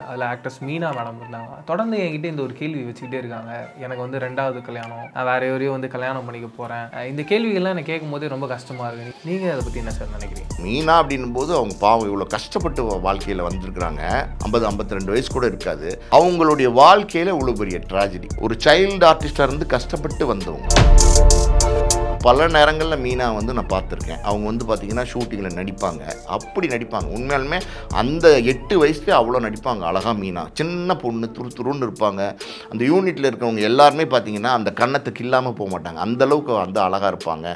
அதில் actress Meena madam இருந்தாங்க. தொடர்ந்து என்கிட்ட இந்த ஒரு கேள்வி வச்சுக்கிட்டே இருக்காங்க. எனக்கு வந்து 2வது கல்யாணம், நான் வேற யாரையும் வந்து கல்யாணம் பண்ணிக்க போகிறேன். இந்த கேள்விகள்லாம் எனக்கு கேட்கும் போதே ரொம்ப கஷ்டமாக இருக்குது. நீங்கள் அதை பற்றி என்ன சார் நினைக்கிறீங்க? மீனா அப்படின்னும் போது அவங்க பாவம் இவ்வளோ கஷ்டப்பட்டு வாழ்க்கையில் வந்திருக்கிறாங்க. 52 வயசு கூட இருக்காது. அவங்களுடைய வாழ்க்கையில் இவ்வளோ பெரிய ட்ராஜடி. ஒரு சைல்டு ஆர்டிஸ்டாக இருந்து கஷ்டப்பட்டு வந்தவங்க. பல நேரங்களில் மீனா வந்து நான் பார்த்துருக்கேன். அவங்க வந்து பார்த்திங்கன்னா ஷூட்டிங்கில் நடிப்பாங்க, அப்படி நடிப்பாங்க. உண்மையாலுமே அந்த 8 வயசுலேயே அவ்வளோ நடிப்பாங்க. அழகாக மீனா சின்ன பொண்ணு துருன்னு இருப்பாங்க. அந்த யூனிட்டில் இருக்கிறவங்க எல்லாருமே பார்த்திங்கன்னா அந்த கன்னத்துக்கு இல்லாமல் போக மாட்டாங்க. அந்தளவுக்கு வந்து அழகாக இருப்பாங்க.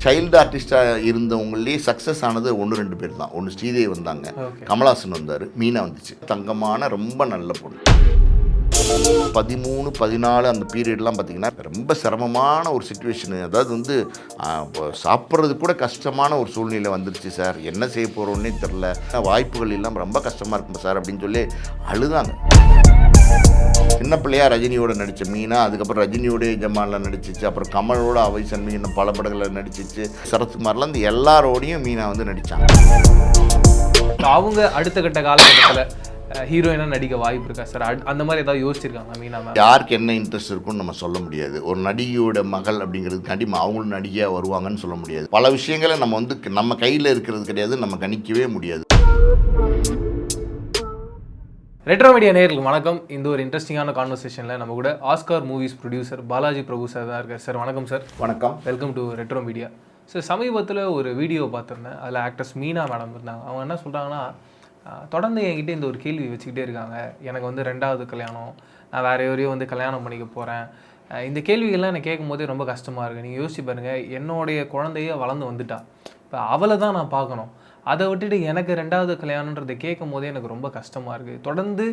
சைல்டு ஆர்டிஸ்டாக இருந்தவங்களே சக்ஸஸ் ஆனது 1-2 பேர் தான். ஒன்று ஸ்ரீதேவி வந்தாங்க, கமல்ஹாசன் வந்தார், மீனா வந்துச்சு. தங்கமான ரொம்ப நல்ல பொண்ணு. 13, 14 அந்த பீரியட்லாம் பார்த்திங்கன்னா ரொம்ப சிரமமான ஒரு சுச்சுவேஷனு. அதாவது வந்து சாப்பிட்றது கூட கஷ்டமான ஒரு சூழ்நிலை வந்துருச்சு சார். என்ன செய்ய போகிறோன்னே தெரில, வாய்ப்புகள் எல்லாம் ரொம்ப கஷ்டமாக இருக்கும் சார் அப்படின்னு சொல்லி அழுதாங்க. சின்ன பிள்ளையா ரஜினியோட நடித்த மீனா, அதுக்கப்புறம் ரஜினியோட ஜமாலில் நடிச்சிச்சு, அப்புறம் கமலோட அவை சன்மி இன்னும் பல படங்களில் நடிச்சிச்சு, சரத்குமார்லாம் இந்த எல்லாரோடையும் மீனா வந்து நடித்தாங்க. அவங்க அடுத்த கட்ட காலகட்டத்தில் ஹீரோயினாக நடிக்க வாய்ப்பு இருக்கா சார்? அந்த மாதிரி ஏதாவது யோசிச்சிருக்காங்க மீனா மேம்? யாருக்கு என்ன இன்ட்ரெஸ்ட் இருக்குன்னு நம்ம சொல்ல முடியாது. ஒரு நடிகையோட மகள் அப்படிங்கிறது கண்டிப்பாக அவங்களும் நடிகையாக வருவாங்கன்னு சொல்ல முடியாது. பல விஷயங்களை நம்ம வந்து நம்ம கையில் இருக்கிறது கிடையாது, நம்ம கணிக்கவே முடியாது. ரெட்ரோ மீடியா நேயர்களுக்கு வணக்கம். இந்த ஒரு இன்ட்ரெஸ்டிங்கான கான்வர்சேஷனில் நம்ம கூட ஆஸ்கார் மூவிஸ் ப்ரொடியூசர் பாலாஜி பிரபு சார் தான் இருக்கார். சார் வணக்கம் சார். வணக்கம், welcome to retro media. Sir, சமீபத்தில் ஒரு வீடியோ பார்த்துருந்தேன். அதில் ஆக்ட்ரஸ் மீனா மேடம் இருந்தாங்க. அவங்க என்ன சொல்கிறாங்கன்னா, தொடர்ந்து என்கிட்ட இந்த ஒரு கேள்வி வச்சுக்கிட்டே இருக்காங்க. எனக்கு வந்து 2வது கல்யாணம், நான் வேற யாரையும் வந்து கல்யாணம் பண்ணிக்க போகிறேன். இந்த கேள்விகள்லாம் எனக்கு கேட்கும் போதே ரொம்ப கஷ்டமாக இருக்குது. நீங்கள் யோசிச்சு பாருங்கள், என்னுடைய குழந்தைய வளர்ந்து வந்துட்டா, இப்போ அவளை தான் நான் பார்க்கணும். அதை விட்டுட்டு எனக்கு 2வது கல்யாணன்றதை கேட்கும் போதே எனக்கு ரொம்ப கஷ்டமாக இருக்குது. தொடர்ந்து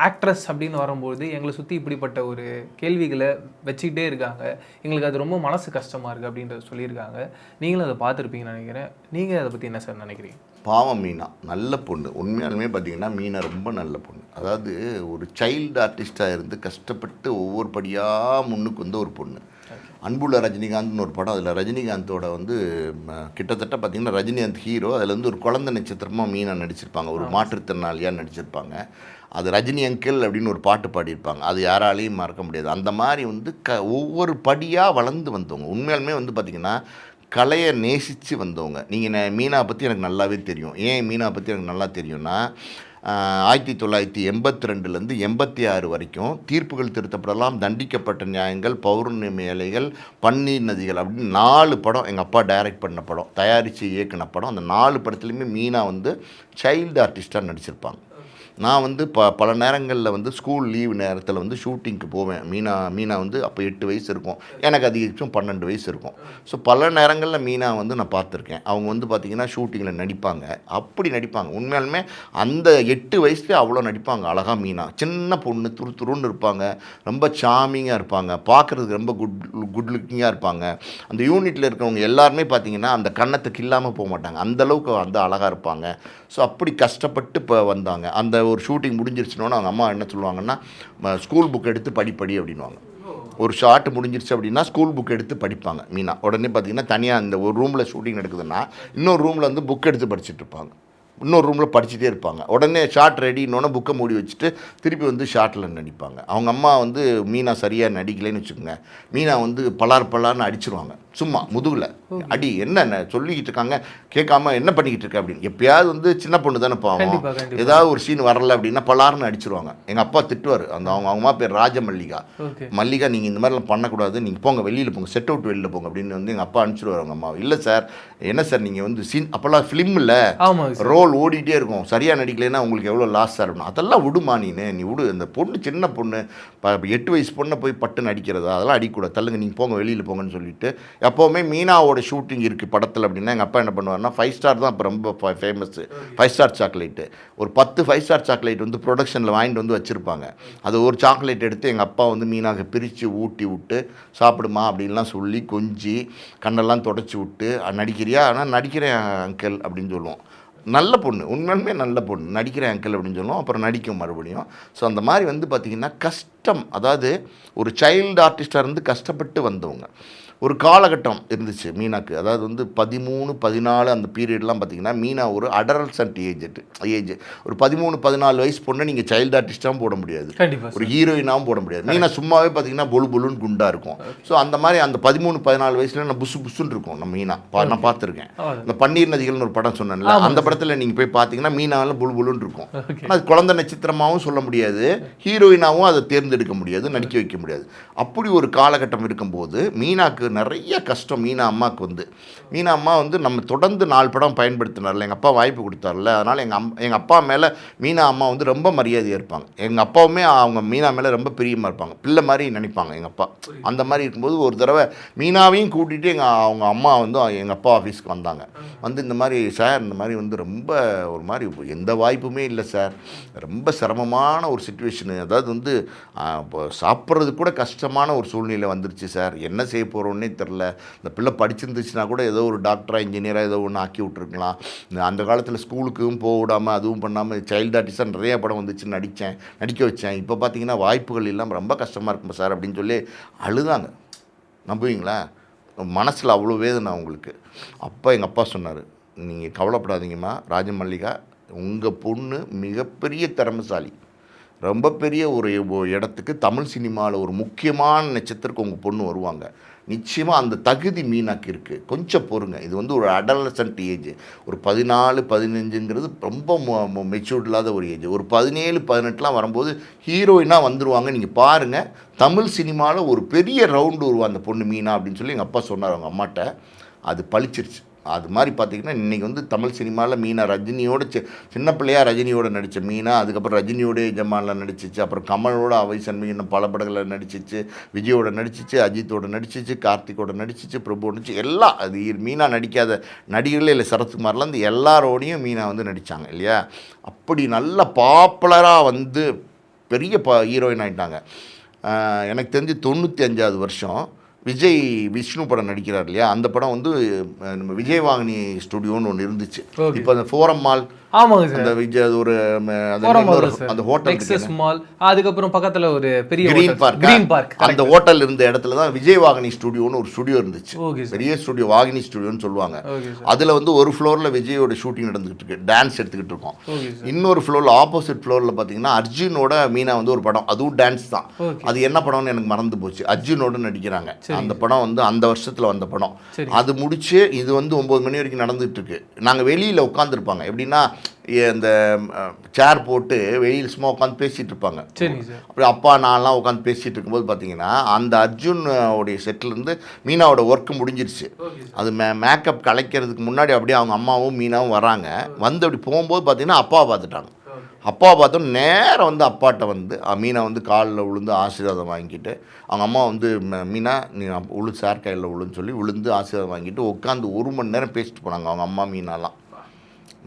ஆக்ட்ரஸ் அப்படின்னு வரும்போது எங்களை சுற்றி இப்படிப்பட்ட ஒரு கேள்விகளை வச்சுக்கிட்டே இருக்காங்க. எங்களுக்கு அது ரொம்ப மனசு கஷ்டமாக இருக்குது அப்படின்றத சொல்லியிருக்காங்க. நீங்களும் அதை பார்த்துருப்பீங்கன்னு நினைக்கிறேன். நீங்கள் அதை பற்றி என்ன சார் நினைக்கிறீங்க? பாவம் மீனா நல்ல பொண்ணு. உண்மையாலுமே பார்த்திங்கன்னா மீனா ரொம்ப நல்ல பொண்ணு. அதாவது ஒரு சைல்டு ஆர்டிஸ்டாக இருந்து கஷ்டப்பட்டு ஒவ்வொரு படியாக முன்னுக்கு வந்து ஒரு பொண்ணு. அன்புள்ள ரஜினிகாந்த்னு ஒரு படம், அதில் ரஜினிகாந்தோட வந்து கிட்டத்தட்ட பார்த்திங்கன்னா ரஜினிகாந்த் ஹீரோ, அதில் வந்து ஒரு குழந்தை நட்சத்திரமாக மீனா நடிச்சிருப்பாங்க. ஒரு மாற்றுத்திறனாளியாக நடிச்சிருப்பாங்க. அது ரஜினி அங்கிள் அப்படின்னு ஒரு பாட்டு பாடியிருப்பாங்க. அது யாராலையும் மறக்க முடியாது. அந்த மாதிரி வந்து ஒவ்வொரு படியாக வளர்ந்து வந்தவங்க. உண்மையாலுமே வந்து பார்த்திங்கன்னா கலையை நேசித்து வந்தவங்க. நீங்கள் மீனா பற்றி எனக்கு நல்லாவே தெரியும். ஏன் மீனா பற்றி எனக்கு நல்லா தெரியும்னா, 1982லேருந்து 86 வரைக்கும் தீர்ப்புகள் திருத்தப்படலாம், தண்டிக்கப்பட்ட நியாயங்கள், பௌர்ணமி இலைகள், பன்னீர் நதிகள் அப்படின்னு 4 படம் எங்கள் அப்பா டைரக்ட் பண்ண படம், தயாரித்து இயக்கின படம். அந்த 4 படத்துலையுமே மீனா வந்து சைல்டு ஆர்டிஸ்டாக நடிச்சிருப்பாங்க. நான் வந்து பல நேரங்களில் வந்து ஸ்கூல் லீவ் நேரத்தில் வந்து ஷூட்டிங்க்கு போவேன். மீனா வந்து அப்போ 8 வயசு இருக்கும், எனக்கு அதிகபட்சம் 12 வயசு இருக்கும். ஸோ பல நேரங்களில் மீனா வந்து நான் பார்த்துருக்கேன். அவங்க வந்து பார்த்திங்கன்னா ஷூட்டிங்கில் நடிப்பாங்க, அப்படி நடிப்பாங்க. உண்மையாலுமே அந்த 8 வயசுலேயே அவ்வளோ நடிப்பாங்க. அழகாக மீனா சின்ன பொண்ணு துருன்னு இருப்பாங்க, ரொம்ப சாமிங்காக இருப்பாங்க, பார்க்குறதுக்கு ரொம்ப குட் லுக்கிங்காக இருப்பாங்க. அந்த யூனிட்டில் இருக்கிறவங்க எல்லாருமே பார்த்திங்கன்னா அந்த கன்னத்துக்கு இல்லாமல் போக மாட்டாங்க. அந்தளவுக்கு வந்து அழகாக இருப்பாங்க. ஸோ அப்படி கஷ்டப்பட்டு இப்போ வந்தாங்க. அந்த ஒரு ஷூட்டிங் முடிஞ்சிருச்சுனோன்னு அவங்க அம்மா என்ன சொல்லுவாங்கன்னா, ஸ்கூல் புக் எடுத்து படிப்படி அப்படின்வாங்க. ஒரு ஷார்ட் முடிஞ்சிருச்சு அப்படின்னா ஸ்கூல் புக் எடுத்து படிப்பாங்க மீனா. உடனே பார்த்திங்கன்னா தனியாக இந்த ஒரு ரூமில் ஷூட்டிங் நடக்குதுன்னா இன்னொரு ரூமில் வந்து புக் எடுத்து படிச்சுட்டு இருப்பாங்க, இன்னொரு ரூமில் படிச்சுட்டே இருப்பாங்க. உடனே ஷார்ட் ரெடின்னொன்னே புக்கை மூடி வச்சுட்டு திருப்பி வந்து ஷார்ட்டில் நடிப்பாங்க. அவங்க அம்மா வந்து மீனா சரியாக நடிக்கலைன்னு வச்சுக்கோங்க, மீனா வந்து பலார்னு அடிச்சிருவாங்க. சும்மா முதுகில் அடி. என்ன சொல்லிக்கிட்டு இருக்காங்க, கேட்காம என்ன பண்ணிக்கிட்டு இருக்க அப்படின்னு. எப்பயாவது வந்து சின்ன பொண்ணு தானே பாவம், ஏதாவது ஒரு சீன் வரல அப்படின்னா பலார்னு அடிச்சிருவாங்க. எங்கள் அப்பா திட்டுவார். அவங்க அம்மா பேர் ராஜமல்லிகா. மல்லிகா, நீங்கள் இந்த மாதிரிலாம் பண்ணக்கூடாது, நீங்கள் போங்க வெளியில் போங்க, செட் அவுட் வெளியில் போங்க அப்படின்னு வந்து எங்கள் அப்பா அனுப்பிச்சிடுவார். அவங்க அம்மா இல்லை சார், என்ன சார் நீங்கள் வந்து சீன் அப்போல்லாம் ஃபிலிம் இல்லை, ரோல் ஓடிட்டே இருக்கும், சரியாக நடிக்கலைன்னா உங்களுக்கு எவ்வளோ லாஸ் சார் அப்படின்னு. அதெல்லாம் விடுமா, நீ விடு, அந்த பொண்ணு சின்ன பொண்ணு, 8 வயசு பொண்ணை போய் பட்டு நடிக்கிறதா, அதெல்லாம் அடிக்கூடாது, தள்ளுங்க, நீங்கள் போங்க வெளியில் போங்கன்னு சொல்லிட்டு. எப்போவுமே மீனாவோட ஷூட்டிங் இருக்குது படத்தில் அப்படின்னா எங்கள் அப்பா என்ன பண்ணுவார்னா, 5 ஸ்டார் தான் இப்போ ரொம்ப ஃபேமஸ்ஸு, 5 ஸ்டார் சாக்லேட்டு. ஒரு 10 5 ஸ்டார் சாக்லேட் வந்து ப்ரொடக்ஷனில் வாங்கிட்டு வந்து வச்சுருப்பாங்க. அது ஒரு சாக்லேட் எடுத்து எங்கள் அப்பா வந்து மீனாக பிரித்து ஊட்டி விட்டு சாப்பிடுமா அப்படின்லாம் சொல்லி கொஞ்சி கண்ணெல்லாம் தொடச்சி விட்டு, நடிக்கிறியா, ஆனால் நடிக்கிறேன் அங்கிள் அப்படின்னு சொல்லுவோம். நல்ல பொண்ணு, உண்மையுமே நல்ல பொண்ணு, நடிக்கிறேன் அங்கிள் அப்படின்னு சொல்லுவோம். அப்புறம் நடிக்கும் மறுபடியும். ஸோ அந்த மாதிரி வந்து பார்த்திங்கன்னா கஷ்டம். அதாவது ஒரு சைல்டு ஆர்டிஸ்டாக இருந்து கஷ்டப்பட்டு வந்தவங்க. ஒரு காலகட்டம் இருந்துச்சு மீனாக்கு. அதாவது வந்து 13, 14 அந்த பீரியட்லாம் பார்த்தீங்கன்னா, மீனா ஒரு அடல்சன்ட் ஏஜ். ஒரு 13, 14 வயசு பொண்ணை நீங்கள் சைல்டு ஆர்டிஸ்ட்டாகவும் போட முடியாது, கண்டிப்பா ஒரு ஹீரோயினாகவும் போட முடியாது. மீனா சும்மாவே பார்த்தீங்கன்னா பொலு பொலுன்னு குண்டா இருக்கும். ஸோ அந்த மாதிரி அந்த 13, 14 வயசுல நான் புசு புசுன்னு இருக்கும் நம்ம மீனா. நான் பார்த்துருக்கேன். இந்த பன்னீர் நதிகள்னு ஒரு படம் சொன்னேன்ல, அந்த படத்தில் நீங்கள் போய் பார்த்தீங்கன்னா மீனாவில் புலு புலுன்னு இருக்கும். ஆனால் அது குழந்தை நட்சத்திரமாகவும் சொல்ல முடியாது, ஹீரோயினாகவும் அதை தேர்ந்தெடுக்க முடியாது, நடிக்க வைக்க முடியாது. அப்படி ஒரு காலகட்டம் இருக்கும்போது மீனாக்கு நிறைய கஷ்டம். மீனா அம்மாவுக்கு வந்து மீனா அம்மா வந்து நம்ம தொடர்ந்து 4 படம் பயன்படுத்தினார்ல, எங்கள் அப்பா வாய்ப்பு கொடுத்தார்ல, அதனால் எங்கள் அப்பா மேலே மீனா அம்மா வந்து ரொம்ப மரியாதையாக இருப்பாங்க. எங்கள் அப்பாவுமே அவங்க மீனா மேலே ரொம்ப பிரியமாக இருப்பாங்க, பிள்ளை மாதிரி நினைப்பாங்க எங்கள் அப்பா. அந்த மாதிரி இருக்கும்போது ஒரு தடவை மீனாவையும் கூட்டிகிட்டு அவங்க அம்மா வந்து எங்கள் அப்பா ஆஃபீஸ்க்கு வந்தாங்க. வந்து இந்த மாதிரி சார், இந்த மாதிரி வந்து ரொம்ப ஒரு மாதிரி எந்த வாய்ப்புமே இல்லை சார், ரொம்ப சிரமமான ஒரு சுச்சுவேஷனு, அதாவது வந்து சாப்பிட்றது கூட கஷ்டமான ஒரு சூழ்நிலை வந்துருச்சு சார், என்ன செய்ய போகிறோன்னே தெரில. இந்த பிள்ளை படிச்சிருந்துச்சுன்னா கூட ஏதோ ஒரு டாக்டராக இன்ஜினியராக ஏதோ ஒன்று ஆக்கி விட்ருக்கலாம். அந்த காலத்தில் ஸ்கூலுக்கும் போக விடாமல் அதுவும் பண்ணாமல் சைல்டு ஆர்டிஸ்டாக நிறைய படம் வந்துச்சு, நடிக்க வச்சேன். இப்போ பார்த்தீங்கன்னா வாய்ப்புகள் இல்லாமல் ரொம்ப கஷ்டமாக இருக்கும் சார் அப்படின்னு சொல்லி அழுதாங்க. நம்புவீங்களா? மனசில் அவ்வளோ வேதனை அவங்களுக்கு. அப்போ எங்கள் அப்பா சொன்னார், நீங்கள் கவலைப்படாதீங்கம்மா ராஜமல்லிகா, உங்கள் பொண்ணு மிகப்பெரிய திறமைசாலி, ரொம்ப பெரிய ஒரு இடத்துக்கு தமிழ் சினிமாவில் ஒரு முக்கியமான நட்சத்திரத்துக்கு உங்கள் பொண்ணு வருவாங்க. நிச்சயமாக அந்த தகுதி மீனாக்கு இருக்குது, கொஞ்சம் பொறுங்க. இது வந்து ஒரு அடலசன்ட் ஏஜ். ஒரு 14, 15ங்கிறது ரொம்ப மெச்சூர்ட் இல்லாத ஒரு ஏஜ். ஒரு 17, 18லாம் வரும்போது ஹீரோயினாக வந்துடுவாங்க. நீங்கள் பாருங்கள், தமிழ் சினிமாவில் ஒரு பெரிய ரவுண்டு வருவா அந்த பொண்ணு மீனா அப்படின்னு சொல்லி எங்கள் அப்பா சொன்னார் அவங்க அம்மாட்ட. அது பழிச்சிருச்சு. அது மாதிரி பார்த்திங்கன்னா இன்றைக்கி வந்து தமிழ் சினிமாவில் மீனா ரஜினியோட சின்ன பிள்ளையாக ரஜினியோட நடித்த மீனா, அதுக்கப்புறம் ரஜினியோட ஜமானில் நடிச்சிச்சு, அப்புறம் கமலோட அவை சண்முகி இன்னும் பல படங்களில் நடிச்சிச்சு, விஜயோட நடிச்சிச்சு, அஜித்தோட நடிச்சிச்சு, கார்த்திகோட நடிச்சிச்சு, பிரபு நடிச்சு, எல்லாம் அது மீனா நடிக்காத நடிகர்களே இல்லை, சரத்குமார்லாம் இந்த எல்லாரோடையும் மீனா வந்து நடித்தாங்க இல்லையா. அப்படி நல்ல பாப்புலராக வந்து பெரிய ஹீரோயின் ஆகிட்டாங்க. எனக்கு தெரிஞ்சு 95வது வருஷம் விஜய் விஷ்ணு படம் நடிக்கிறார் இல்லையா, அந்த படம் வந்து நம்ம விஜயவாகினி ஸ்டுடியோன்னு ஒன்று இருந்துச்சு. இப்போ அந்த ஃபோரம் மால், ஆமாங்க சார், அந்த விஜய் அது ஒரு அந்த ஹோட்டல் மால், அதுக்கப்புறம் பக்கத்துல ஒரு பெரிய கிரீன் பார்க், அந்த ஹோட்டல் இருந்த இடத்துல தான் விஜயவாகினி ஸ்டுடியோன்னு ஒரு ஸ்டுடியோ இருந்துச்சு. பெரிய ஸ்டுடியோ, வாகினி ஸ்டுடியோன்னு சொல்லுவாங்க. அதுல வந்து ஒரு ஃப்ளோர்ல விஜயோட ஷூட்டிங் நடந்துகிட்டு இருக்கு, டான்ஸ் எடுத்துக்கிட்டு இருக்கோம். இன்னொரு ஃப்ளோர்ல, ஆப்போசிட் ஃப்ளோர்ல பாத்தீங்கன்னா அர்ஜுனோட மீனா வந்து ஒரு படம், அதுவும் டான்ஸ் தான். அது என்ன படம்னு எனக்கு மறந்து போச்சு. அர்ஜுனோட நடிக்கிறாங்க. அந்த படம் வந்து அந்த வருஷத்துல வந்த படம். அது முடிச்சு இது வந்து 9 மணி வரைக்கும் நடந்துட்டு இருக்கு. நாங்க வெளியில உட்காந்துருப்பாங்க, எப்படின்னா இந்த சேர் போட்டு வெளியில் சும்மா உட்காந்து பேசிகிட்டு இருப்பாங்க. அப்படி அப்பா நான்லாம் உட்காந்து பேசிகிட்டு இருக்கும்போது பார்த்தீங்கன்னா அந்த அர்ஜுனோடைய செட்டிலேருந்து மீனாவோட ஒர்க்கு முடிஞ்சிருச்சு. அது மேக்கப் கலைக்கிறதுக்கு முன்னாடி அப்படியே அவங்க அம்மாவும் மீனாவும் வராங்க. வந்து அப்படி போகும்போது பார்த்தீங்கன்னா அப்பாவை பார்த்துட்டாங்க. அப்பாவை பார்த்தோம் நேரம் வந்து அப்பாட்ட வந்து மீனா வந்து காலில் விழுந்து ஆசீர்வாதம் வாங்கிட்டு, அவங்க அம்மா வந்து மீனா நீ சார் கையில் விழுன்னு சொல்லி விழுந்து ஆசீர்வாதம் வாங்கிட்டு உட்காந்து 1 மணி நேரம் பேசிட்டு போனாங்க அவங்க அம்மா மீனாலாம்.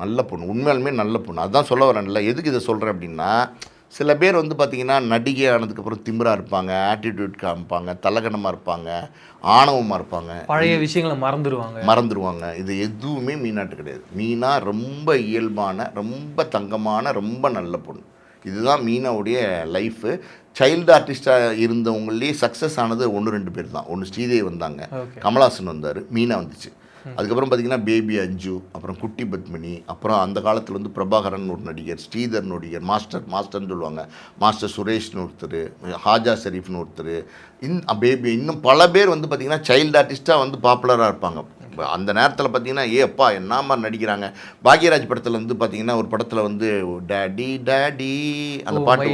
நல்ல பொண்ணு, உண்மையாலுமே நல்ல பொண்ணு. அதுதான் சொல்ல வரேன்ல. எதுக்கு இதை சொல்கிறேன் அப்படின்னா, சில பேர் வந்து பார்த்திங்கன்னா நடிகை ஆனதுக்கப்புறம் திமிராக இருப்பாங்க, ஆட்டிடியூட் காமிப்பாங்க, தலகணமாக இருப்பாங்க, ஆணவமாக இருப்பாங்க, பழைய விஷயங்களை மறந்துடுவாங்க. இது எதுவுமே மீனாட்டு கிடையாது. மீனா ரொம்ப இயல்பான, ரொம்ப தங்கமான, ரொம்ப நல்ல பொண்ணு. இதுதான் மீனாவுடைய லைஃபு. சைல்டு ஆர்டிஸ்டாக இருந்தவங்களே சக்ஸஸ் ஆனது 1-2 பேர் தான். ஒன்று ஸ்ரீதேவி வந்தாங்க, கமல்ஹாசன் வந்தார், மீனா வந்துச்சு. அதுக்கப்புறம் பார்த்திங்கன்னா பேபி அஞ்சு, அப்புறம் குட்டி பத்மினி, அப்புறம் அந்த காலத்தில் வந்து பிரபாகரன் ஒரு நடிகர், ஸ்ரீதர் நடிகர், மாஸ்டர்னு சொல்லுவாங்க, மாஸ்டர் சுரேஷ்னு ஒருத்தர், ஹாஜா ஷெரீஃப்னு ஒருத்தர், பேபி, இன்னும் பல பேர் வந்து பார்த்திங்கன்னா சைல்டு ஆர்டிஸ்ட்டாக வந்து பாப்புலராக இருப்பாங்க. அந்த நேரத்தில் பார்த்தீங்கன்னா அப்பா என்ன மாதிரி நடிக்கிறாங்க. பாக்யராஜ் படத்தில் வந்து பார்த்தீங்கன்னா ஒரு படத்தில் வந்து டேடி டேடி அந்த பாட்டு,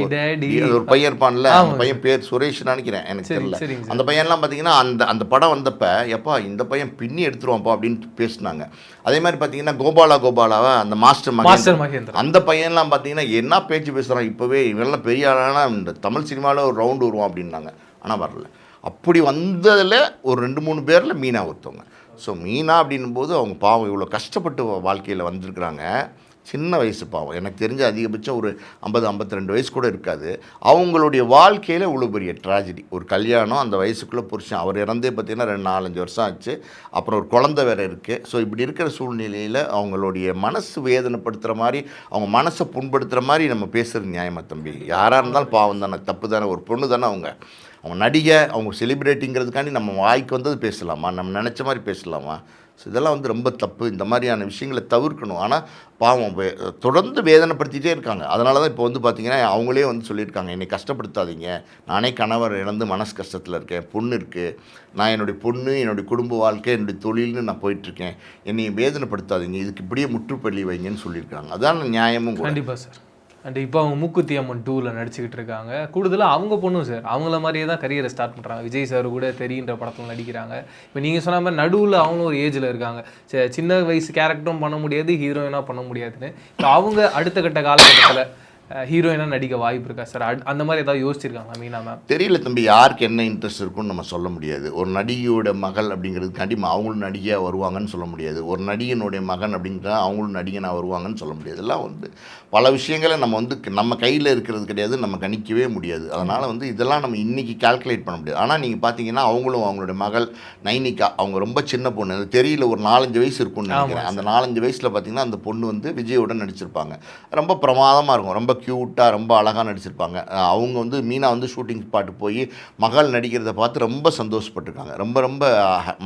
ஒரு பையன் இருப்பான்ல, அந்த பையன் பேர் சுரேஷ் நினைக்கிறேன், எனக்கு தெரியல. அந்த பையன்லாம் பார்த்தீங்கன்னா அந்த படம் வந்தப்ப எப்பா இந்த பையன் பின்னி எடுத்துருவான்ப்பா அப்படின்னு பேசினாங்க. அதே மாதிரி பார்த்தீங்கன்னா கோபாலாவை அந்த மாஸ்டர் மகேந்திரன், அந்த பையன்லாம் பார்த்தீங்கன்னா என்ன பேச்சு பேசுகிறான், இப்போவே இவெல்லாம் பெரிய ஆளானா இந்த தமிழ் சினிமாவில் ஒரு ரவுண்டு வருவான் அப்படின்னாங்க. ஆனால் வரல. அப்படி வந்ததில் ஒரு 2-3 பேரில் மீனா ஒருத்தவங்க. ஸோ மீனா அப்படின்போது அவங்க பாவம் இவ்வளோ கஷ்டப்பட்டு வாழ்க்கையில் வந்திருக்கிறாங்க. சின்ன வயசு பாவம், எனக்கு தெரிஞ்ச அதிகபட்சம் ஒரு 50-52 வயசு கூட இருக்காது. அவங்களுடைய வாழ்க்கையில் இவ்வளோ பெரிய ட்ராஜடி. ஒரு கல்யாணம், அந்த வயசுக்குள்ளே புருஷன் அவர் இறந்தே பார்த்திங்கன்னா 2-4-5 வருஷம் ஆச்சு. அப்புறம் ஒரு குழந்தை வேறு இருக்குது. ஸோ இப்படி இருக்கிற சூழ்நிலையில் அவங்களுடைய மனசு வேதனைப்படுத்துகிற மாதிரி, அவங்க மனசை புண்படுத்துகிற மாதிரி நம்ம பேசுகிறது நியாயமா தம்பி? யாராக இருந்தாலும் பாவம் தானே, தப்பு தானே, ஒரு பொண்ணு தானே அவங்க. அவங்க நடிகை, அவங்க செலிப்ரிட்டிங்கிறதுக்காண்டி நம்ம வாய்க்கு வந்தது பேசலாமா? நம்ம நினச்ச மாதிரி பேசலாமா? ஸோ இதெல்லாம் வந்து ரொம்ப தப்பு. இந்த மாதிரியான விஷயங்களை தவிர்க்கணும். ஆனால் பாவம் தொடர்ந்து வேதனைப்படுத்திகிட்டே இருக்காங்க. அதனால தான் இப்போ வந்து பார்த்திங்கன்னா அவங்களே வந்து சொல்லியிருக்காங்க, என்னை கஷ்டப்படுத்தாதீங்க, நானே கணவர் இழந்து மனசு கஷ்டத்தில் இருக்கேன், பொண்ணு இருக்குது, நான் என்னுடைய பொண்ணு, என்னுடைய குடும்ப வாழ்க்கை, என்னுடைய தொழில்னு நான் போயிட்டுருக்கேன், என்னை வேதனைப்படுத்தாதீங்க, இதுக்கு இப்படியே முற்றுப்புள்ளி வைங்கன்னு சொல்லியிருக்காங்க. அதான் நியாயமும் கூட. கண்டிப்பாக சார். அண்ட் இப்போ அவங்க மூக்குத்தி அம்மன் 2ல் நடிச்சுக்கிட்டு இருக்காங்க. கூடுதலாக அவங்க பொண்ணும் சார் அவங்கள மாதிரியே தான் கரியரை ஸ்டார்ட் பண்ணுறாங்க. விஜய் சார் கூட தெரியுன்ற படத்தில் நடிக்கிறாங்க. இப்போ நீங்கள் சொன்ன மாதிரி நடுவில் அவங்களும் ஒரு ஏஜில் இருக்காங்க. சின்ன வயசு கேரக்டரும் பண்ண முடியாது, ஹீரோயினாக பண்ண முடியாதுன்னு. இப்போ அவங்க அடுத்த கட்ட காலகட்டத்தில் ஹீரோயினாக நடிக்க வாய்ப்பு இருக்கா சார்? அந்த மாதிரி ஏதாவது யோசிச்சிருக்காங்க மீனா மேம்? தெரியல தம்பி, யாருக்கு என்ன இன்ட்ரெஸ்ட் இருக்குன்னு நம்ம சொல்ல முடியாது. ஒரு நடிகையோட மகள் அப்படிங்கிறதுக்காண்டி அவங்களும் நடிகையாக வருவாங்கன்னு சொல்ல முடியாது. ஒரு நடிகனுடைய மகன் அப்படிங்கிற அவங்களும் நடிகனாக வருவாங்கன்னு சொல்ல முடியாது. இதெல்லாம் வந்து பல விஷயங்களை நம்ம வந்து நம்ம கையில் இருக்கிறது கிடையாது, நம்ம கணிக்கவே முடியாது. அதனால் வந்து இதெல்லாம் நம்ம இன்றைக்கி கால்குலேட் பண்ண முடியாது. ஆனால் நீங்கள் பார்த்தீங்கன்னா அவங்களும் அவங்களுடைய மகள் நைனிகா, அவங்க ரொம்ப சின்ன பொண்ணு, அது தெரியல, ஒரு 4-5 வயசு இருக்கும்னு நினைக்கிறேன். அந்த 4-5 வயசில் பார்த்தீங்கன்னா அந்த பொண்ணு வந்து விஜயோட நடிச்சிருப்பாங்க. ரொம்ப பிரமாதமாக இருக்கும், ரொம்ப க்யூட்டாக, ரொம்ப அழகாக நடிச்சிருப்பாங்க. அவங்க வந்து மீனா வந்து ஷூட்டிங் ஸ்பாட்டு போய் மகள் நடிக்கிறத பார்த்து ரொம்ப சந்தோஷப்பட்டிருக்காங்க. ரொம்ப ரொம்ப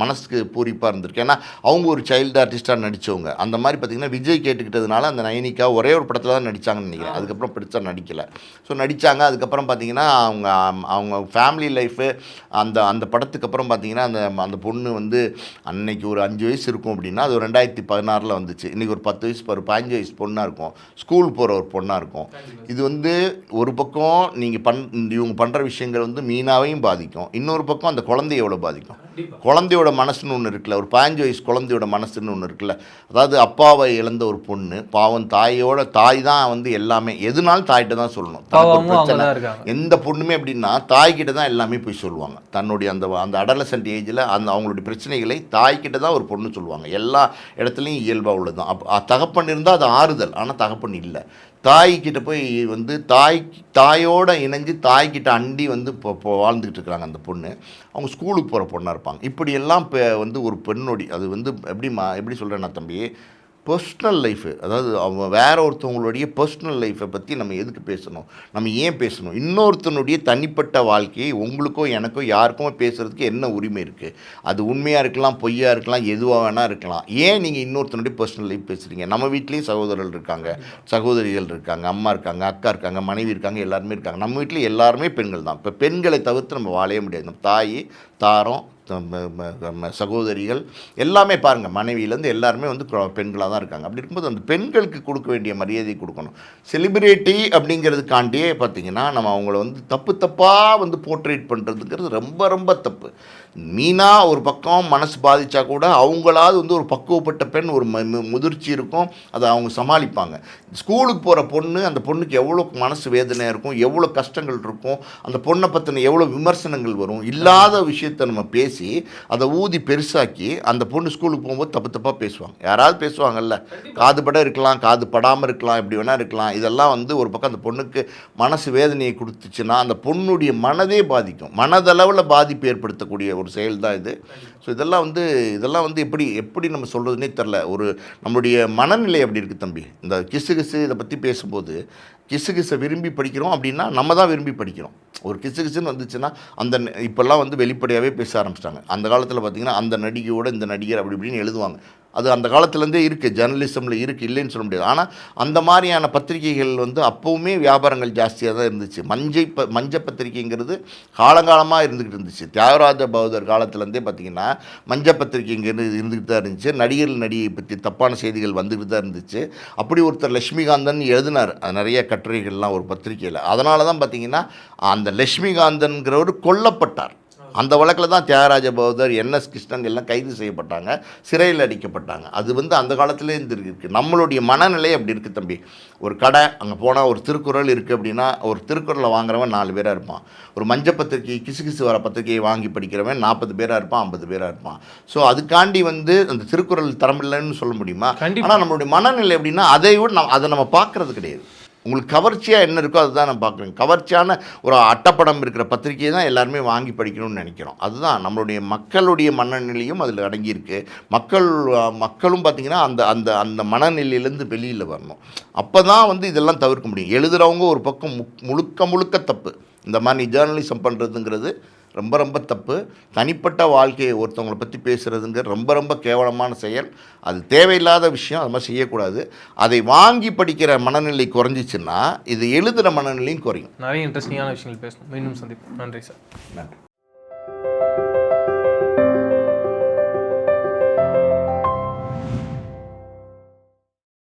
மனசுக்கு பூரிப்பாக இருந்திருக்கு. ஏன்னா அவங்க ஒரு சைல்டு ஆர்டிஸ்டாக நடித்தவங்க. அந்த மாதிரி பார்த்திங்கன்னா விஜய் கேட்டுக்கிட்டதுனால அந்த நைனிகா ஒரே ஒரு படத்தில் தான் நடித்தாங்கன்னு நினைக்கிறேன். அதுக்கப்புறம் பெருசாக நடிக்கலை. ஸோ நடித்தாங்க. அதுக்கப்புறம் பார்த்திங்கன்னா அவங்க ஃபேமிலி லைஃபு அந்த படத்துக்கு அப்புறம் பார்த்திங்கன்னா அந்த பொண்ணு வந்து அன்னைக்கு ஒரு 5 வயசு இருக்கும் அப்படின்னா அது ஒரு 2016 வந்துச்சு. இன்றைக்கி ஒரு 10 வயசு, ஒரு 15 வயசு பொண்ணாக இருக்கும், ஸ்கூல் போகிற ஒரு பொண்ணாக இருக்கும். இது வந்து ஒரு பக்கம் நீங்கள் இவங்க பண்ணுற விஷயங்கள் வந்து மீனாவையும் பாதிக்கும், இன்னொரு பக்கம் அந்த குழந்தைய எவ்வளோ பாதிக்கும். குழந்தையோட மனசுன்னு ஒன்று இருக்குல்ல, ஒரு 15 வயசு குழந்தையோட மனசுன்னு ஒன்று இருக்குல்ல. அதாவது அப்பாவை இழந்த ஒரு பொண்ணு பாவம், தாய் தான் வந்து எல்லாமே, எதுனாலும் தாய்கிட்ட தான் சொல்லணும். எந்த பொண்ணுமே அப்படின்னா தாய்கிட்ட தான் எல்லாமே போய் சொல்லுவாங்க. தன்னுடைய அந்த அடலசன்ட் ஏஜில் அவங்களுடைய பிரச்சனைகளை தாய்கிட்ட தான் ஒரு பொண்ணு சொல்லுவாங்க. எல்லா இடத்துலையும் இயல்பாக உள்ளதுதான். தகப்பன் இருந்தால் அது ஆறுதல், ஆனால் தகப்பன் இல்லை. தாய்கிட்ட போய் வந்து தாயோடு இணைஞ்சு தாய்கிட்ட அண்டி வந்து இப்போ வாழ்ந்துக்கிட்டு இருக்கிறாங்க அந்த பொண்ணு. அவங்க ஸ்கூலுக்கு போகிற பொண்ணாக இருப்பாங்க. இப்படியெல்லாம் இப்போ வந்து ஒரு பெண்ணோடி அது வந்து எப்படி சொல்கிறேன்னா தம்பி, பர்ஸ்னல் லைஃபு, அதாவது அவங்க வேற ஒருத்தவங்களுடைய பர்ஸ்னல் லைஃப்பை பற்றி நம்ம எதுக்கு பேசணும், நம்ம ஏன் பேசணும்? இன்னொருத்தனுடைய தனிப்பட்ட வாழ்க்கையை உங்களுக்கோ எனக்கோ யாருக்குமோ பேசுகிறதுக்கு என்ன உரிமை இருக்குது? அது உண்மையாக இருக்கலாம், பொய்யாக இருக்கலாம், எதுவாக வேணால் இருக்கலாம். ஏன் நீங்கள் இன்னொருத்தனுடைய பர்ஸ்னல் லைஃப் பேசுகிறீங்க? நம்ம வீட்லேயும் சகோதரர்கள் இருக்காங்க, சகோதரிகள் இருக்காங்க, அம்மா இருக்காங்க, அக்கா இருக்காங்க, மனைவி இருக்காங்க, எல்லாருமே இருக்காங்க. நம்ம வீட்டில் எல்லாருமே பெண்கள் தான். இப்போ பெண்களை தவிர்த்து நம்ம வாழவே முடியாது. நம்ம தாய், தாரம், சகோதரிகள் எல்லாமே பாருங்கள், மனைவியிலேருந்து எல்லாருமே வந்து பெண்களாக தான் இருக்காங்க. அப்படி இருக்கும்போது அந்த பெண்களுக்கு கொடுக்க வேண்டிய மரியாதை கொடுக்கணும். செலிப்ரிட்டி அப்படிங்கிறதுக்காண்டியே பார்த்திங்கன்னா நம்ம அவங்கள வந்து தப்பாக வந்து போர்ட்ரேட் பண்ணுறதுங்கிறது ரொம்ப ரொம்ப தப்பு. மீனா ஒரு பக்கம் மனசு பாதித்தா கூட அவங்களாவது வந்து ஒரு பக்குவப்பட்ட பெண், ஒரு முதிர்ச்சி இருக்கும், அதை அவங்க சமாளிப்பாங்க. ஸ்கூலுக்கு போகிற பொண்ணு, அந்த பொண்ணுக்கு எவ்வளோ மனசு வேதனையாக இருக்கும், எவ்வளோ கஷ்டங்கள் இருக்கும், அந்த பொண்ணை பற்றின எவ்வளோ விமர்சனங்கள் வரும். இல்லாத விஷயத்தை நம்ம பேசி அதை ஊதி பெருசாக்கி அந்த பொண்ணு ஸ்கூலுக்கு போகும்போது தப்பாக பேசுவாங்க. யாராவது பேசுவாங்கல்ல, காது பட இருக்கலாம், காது படாமல் இருக்கலாம், எப்படி வேணால் இருக்கலாம். இதெல்லாம் வந்து ஒரு பக்கம் அந்த பொண்ணுக்கு மனசு வேதனையை கொடுத்துச்சுன்னா அந்த பொண்ணுடைய மனதே பாதிக்கும். மனதளவில் பாதிப்பு ஏற்படுத்தக்கூடிய ஒரு செயல் தான் இது. ஸோ இதெல்லாம் வந்து எப்படி நம்ம சொல்கிறதுனே தெரில. ஒரு நம்மளுடைய மனநிலை அப்படி இருக்குது தம்பி. இந்த கிசு இதை பற்றி பேசும்போது கிசை விரும்பி படிக்கிறோம் அப்படின்னா நம்ம தான் விரும்பி படிக்கிறோம். ஒரு கிசுன்னு வந்துச்சுன்னா இப்போல்லாம் வந்து வெளிப்படையாகவே பேச ஆரம்பிச்சிட்டாங்க. அந்த காலத்தில் பார்த்திங்கன்னா அந்த நடிகையோட இந்த நடிகர் அப்படி இப்படின்னு எழுதுவாங்க. அது அந்த காலத்துலேருந்தே இருக்குது, ஜேர்னலிசமில் இருக்குது, இல்லைன்னு சொல்ல முடியாது. ஆனால் அந்த மாதிரியான பத்திரிகைகள் வந்து அப்போவுமே வியாபாரங்கள் ஜாஸ்தியாக தான் இருந்துச்சு. மஞ்ச பத்திரிகைங்கிறது காலங்காலமாக இருந்துக்கிட்டு இருந்துச்சு. தியாகராஜ பகதூர் காலத்துலேருந்தே பார்த்திங்கன்னா மஞ்ச பத்திரிகைங்கிறது இருந்துக்கிட்டு தான் இருந்துச்சு. நடிகை பற்றி தப்பான செய்திகள் வந்துக்கிட்டு தான் இருந்துச்சு. அப்படி ஒருத்தர் லட்சுமிகாந்தன் எழுதினார் நிறைய கட்டுரைகள்லாம் ஒரு பத்திரிகையில். அதனால தான் பார்த்திங்கன்னா அந்த லட்சுமிகாந்தன்கிறவர் கொல்லப்பட்டார். அந்த வழக்கில் தான் தியாகராஜ பகதூர், என்எஸ் கிருஷ்ணன் எல்லாம் கைது செய்யப்பட்டாங்க, சிறையில் அடிக்கப்பட்டாங்க. அது வந்து அந்த காலத்துலேயே இருக்குது. நம்மளுடைய மனநிலை அப்படி இருக்குது தம்பி. ஒரு கடை அங்கே போனால் ஒரு திருக்குறள் இருக்குது அப்படின்னா ஒரு திருக்குறளை வாங்குறவன் 4 பேராக இருப்பான். ஒரு மஞ்சள் பத்திரிகை கிசு வர பத்திரிகையை வாங்கி படிக்கிறவன் 40 பேராக இருப்பான், 50 பேராக இருப்பான். ஸோ அதுக்காண்டி வந்து அந்த திருக்குறள் தரமில்லைன்னு சொல்ல முடியுமா? ஆனால் நம்மளுடைய மனநிலை எப்படின்னா அதை நம்ம பார்க்குறது கிடையாது. உங்களுக்கு கவர்ச்சியாக என்ன இருக்கோ அதுதான் நான் பார்க்குறேன். கவர்ச்சியான ஒரு அட்டப்படம் இருக்கிற பத்திரிகையை தான் எல்லாருமே வாங்கி படிக்கணும்னு நினைக்கிறோம். அதுதான் நம்மளுடைய மக்களுடைய மனநிலையும் அதில் அடங்கியிருக்கு. மக்களும் பார்த்திங்கன்னா அந்த மனநிலையிலேருந்து வெளியில் வரணும். அப்போ தான் வந்து இதெல்லாம் தவிர்க்க முடியும். எழுதுகிறவங்க ஒரு பக்கம் முழுக்க தப்பு, இந்த மாதிரி ஜேர்னலிசம் பண்ணுறதுங்கிறது ரொம்ப ரொம்ப தப்பு. தனிப்பட்ட வாழ்க்கையை ஒருத்தவங்களை பற்றி பேசுகிறதுங்கிறது ரொம்ப ரொம்ப கேவலமான செயல். அது தேவையில்லாத விஷயம். அது மாதிரி செய்யக்கூடாது. அதை வாங்கி படிக்கிற மனநிலை குறைஞ்சிச்சுன்னா இது எழுதுகிற மனநிலையும் குறையும். நிறைய இன்ட்ரெஸ்டிங்கான விஷயங்கள் பேசணும். மீண்டும் சந்திப்போம். நன்றி சார். நன்றி.